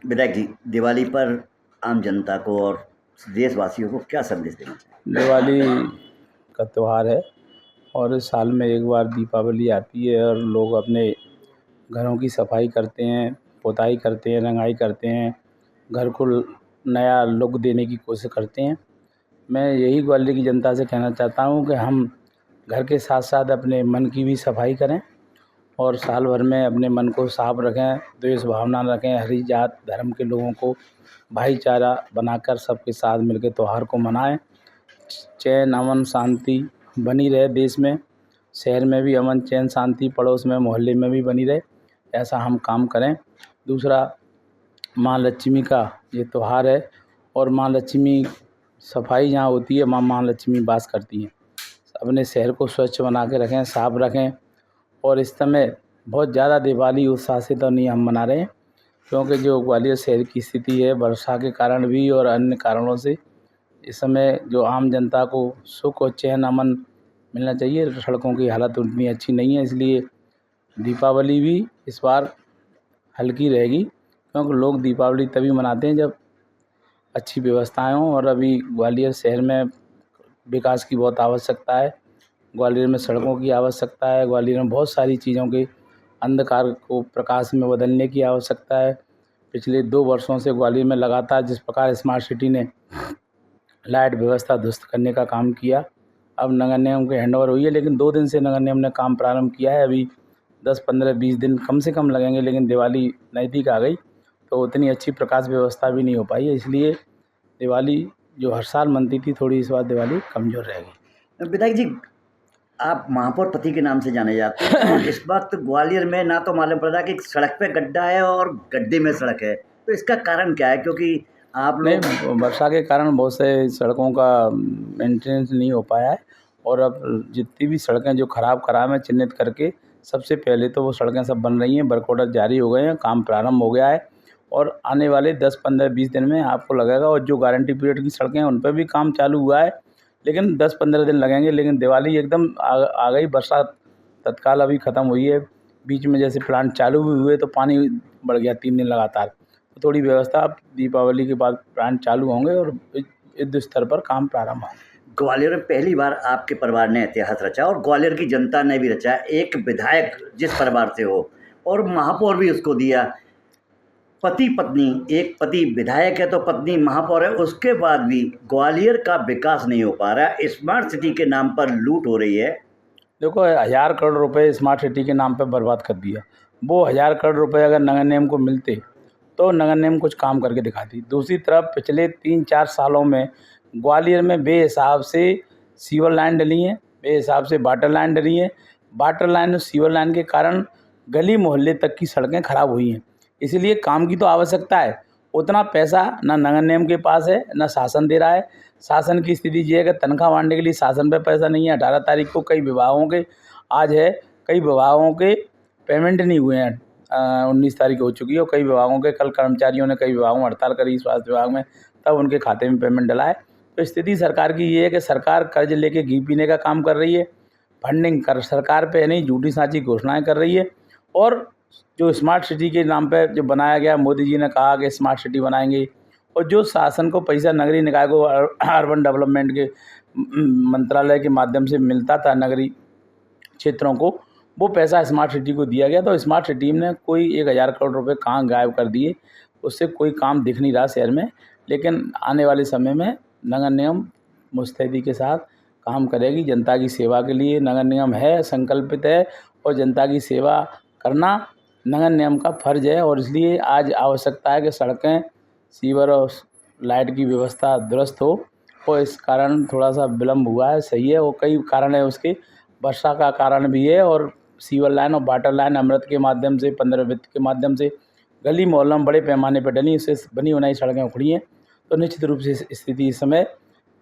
विधायक जी, दिवाली पर आम जनता को और देशवासियों को क्या संदेश देना चाहिए? दिवाली का त्यौहार है और इस साल में एक बार दीपावली आती है और लोग अपने घरों की सफाई करते हैं, पुताई करते हैं, रंगाई करते हैं, घर को नया लुक देने की कोशिश करते हैं। मैं यही ग्वालियर की जनता से कहना चाहता हूँ कि हम घर के साथ साथ अपने मन की भी सफाई करें और साल भर में अपने मन को साफ रखें, द्वेष भावना न रखें, हर जात धर्म के लोगों को भाईचारा बनाकर सबके साथ मिलकर त्यौहार को मनाएं। चैन, अमन, शांति बनी रहे देश में, शहर में भी अमन, चैन, शांति, पड़ोस में, मोहल्ले में भी बनी रहे, ऐसा हम काम करें। दूसरा, माँ लक्ष्मी का ये त्यौहार है और माँ लक्ष्मी सफाई जहाँ होती है, माँ लक्ष्मी वास करती हैं। अपने शहर को स्वच्छ बना के रखें, साफ रखें। और इस समय बहुत ज़्यादा दिवाली उत्साह से तो नहीं हम मना रहे हैं, क्योंकि जो ग्वालियर शहर की स्थिति है वर्षा के कारण भी और अन्य कारणों से इस समय जो आम जनता को सुख और चैन अमन मिलना चाहिए, सड़कों की हालत उतनी अच्छी नहीं है, इसलिए दीपावली भी इस बार हल्की रहेगी, क्योंकि लोग दीपावली तभी मनाते हैं जब अच्छी व्यवस्थाएं हों। और अभी ग्वालियर शहर में विकास की बहुत आवश्यकता है, ग्वालियर में सड़कों की आवश्यकता है, ग्वालियर में बहुत सारी चीज़ों के अंधकार को प्रकाश में बदलने की आवश्यकता है। पिछले 2 वर्षों से ग्वालियर में लगातार जिस प्रकार स्मार्ट सिटी ने लाइट व्यवस्था दुरुस्त करने का काम किया, अब नगर निगम के हैंडओवर हुई है, लेकिन 2 दिन से नगर निगम ने काम प्रारंभ किया है। अभी 10, 15, 20 दिन कम से कम लगेंगे, लेकिन दिवाली नज़दीक आ गई तो उतनी अच्छी प्रकाश व्यवस्था भी नहीं हो पाई है, इसलिए दिवाली जो हर साल मनती थी, थोड़ी इस बार दिवाली कमज़ोर रहेगी। विधायक जी, आप महापौर पति के नाम से जाने जाते हैं। इस वक्त ग्वालियर में ना तो मालूम पड़ रहा कि सड़क पे गड्ढा है और गड्ढे में सड़क है, तो इसका कारण क्या है? क्योंकि आप लोग नहीं, वर्षा के कारण बहुत से सड़कों का मेंटेनेंस नहीं हो पाया है और अब जितनी भी सड़कें जो ख़राब हैं चिन्हित करके सबसे पहले तो वो सड़कें सब बन रही हैं, वर्क ऑर्डर जारी हो गए हैं, काम प्रारंभ हो गया है और आने वाले 10, 15, 20 दिन में आपको लगेगा। और जो गारंटी पीरियड की सड़कें हैं उन पर भी काम चालू हुआ है, लेकिन 10-15 दिन लगेंगे। लेकिन दिवाली एकदम आ गई, बरसात तत्काल अभी ख़त्म हुई है, बीच में जैसे प्लांट चालू भी हुए तो पानी बढ़ गया 3 दिन लगातार। तो थोड़ी व्यवस्था अब दीपावली के बाद प्लांट चालू होंगे और युद्ध स्तर पर काम प्रारंभ होंगे। ग्वालियर में पहली बार आपके परिवार ने इतिहास रचा और ग्वालियर की जनता ने भी रचा। एक विधायक जिस परिवार से हो और महापौर भी उसको दिया, पति पत्नी, एक पति विधायक है तो पत्नी महापौर है, उसके बाद भी ग्वालियर का विकास नहीं हो पा रहा है। स्मार्ट सिटी के नाम पर लूट हो रही है। देखो, 1000 करोड़ रुपए स्मार्ट सिटी के नाम पे बर्बाद कर दिया। वो 1000 करोड़ रुपए अगर नगर निगम को मिलते तो नगर निगम कुछ काम करके दिखाती। दूसरी तरफ पिछले 3-4 सालों में ग्वालियर में बेहिसाब से सीवर लाइन डली है, बेहिसाब से वाटर लाइन डली है। वाटर लाइन और सीवर लाइन के कारण गली मोहल्ले तक की सड़कें खराब हुई हैं। इसीलिए काम की तो आवश्यकता है, उतना पैसा ना नगर निगम के पास है, ना शासन दे रहा है। शासन की स्थिति ये है कि तनख्वाह बांटने के लिए शासन पे पैसा नहीं है। 18 तारीख को कई विभागों के, आज है, कई विभागों के पेमेंट नहीं हुए हैं। 19 तारीख हो चुकी है और कई विभागों के, कल कर्मचारियों ने कई विभागों में हड़ताल करी स्वास्थ्य विभाग में, तब उनके खाते में पेमेंट डला है। तो स्थिति सरकार की ये है कि सरकार कर्ज लेके घी पीने का काम कर रही है, फंडिंग कर सरकार पे नहीं, झूठी साची घोषणाएं कर रही है। और जो स्मार्ट सिटी के नाम पे जो बनाया गया, मोदी जी ने कहा कि स्मार्ट सिटी बनाएंगे, और जो शासन को पैसा नगरीय निकाय को अर्बन डेवलपमेंट के मंत्रालय के माध्यम से मिलता था नगरीय क्षेत्रों को, वो पैसा स्मार्ट सिटी को दिया गया। तो स्मार्ट सिटी ने कोई 1000 करोड़ रुपए कहाँ गायब कर दिए, उससे कोई काम दिख नहीं रहा शहर में। लेकिन आने वाले समय में नगर निगम मुस्तैदी के साथ काम करेगी जनता की सेवा के लिए। नगर निगम है, संकल्पित है और जनता की सेवा करना नगर निगम का फर्ज है। और इसलिए आज आवश्यकता है कि सड़कें, सीवर और लाइट की व्यवस्था दुरुस्त हो, और इस कारण थोड़ा सा विलम्ब हुआ है, सही है। और कई कारण है उसके, वर्षा का कारण भी है और सीवर लाइन और वाटर लाइन अमृत के माध्यम से, 15 वित्त के माध्यम से गली मोहल्लों में बड़े पैमाने पर डली, उससे बनी बनाई सड़कें उखड़ी हैं। तो निश्चित रूप से स्थिति इस समय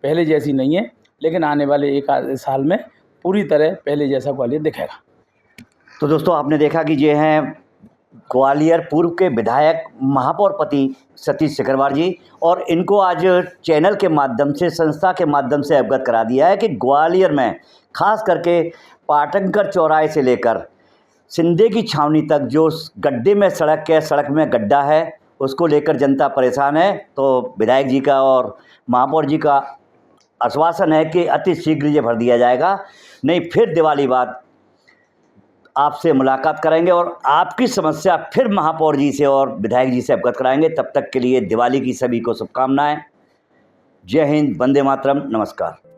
पहले जैसी नहीं है, लेकिन आने वाले 1 आध साल में पूरी तरह पहले जैसा ग्वालियर दिखेगा। तो दोस्तों, आपने देखा कि ये हैं ग्वालियर पूर्व के विधायक महापौर पति सतीश सिकरवार जी, और इनको आज चैनल के माध्यम से, संस्था के माध्यम से अवगत करा दिया है कि ग्वालियर में खास करके पाटनगर चौराहे से लेकर सिंधे की छावनी तक जो गड्ढे में सड़क है, सड़क में गड्ढा है, उसको लेकर जनता परेशान है। तो विधायक जी का और महापौर जी का आश्वासन है कि अति शीघ्र ये भर दिया जाएगा, नहीं फिर दिवाली बाद आपसे मुलाकात कराएंगे और आपकी समस्या फिर महापौर जी से और विधायक जी से अवगत कराएंगे। तब तक के लिए दिवाली की सभी को शुभकामनाएं। जय हिंद, वंदे मातरम, नमस्कार।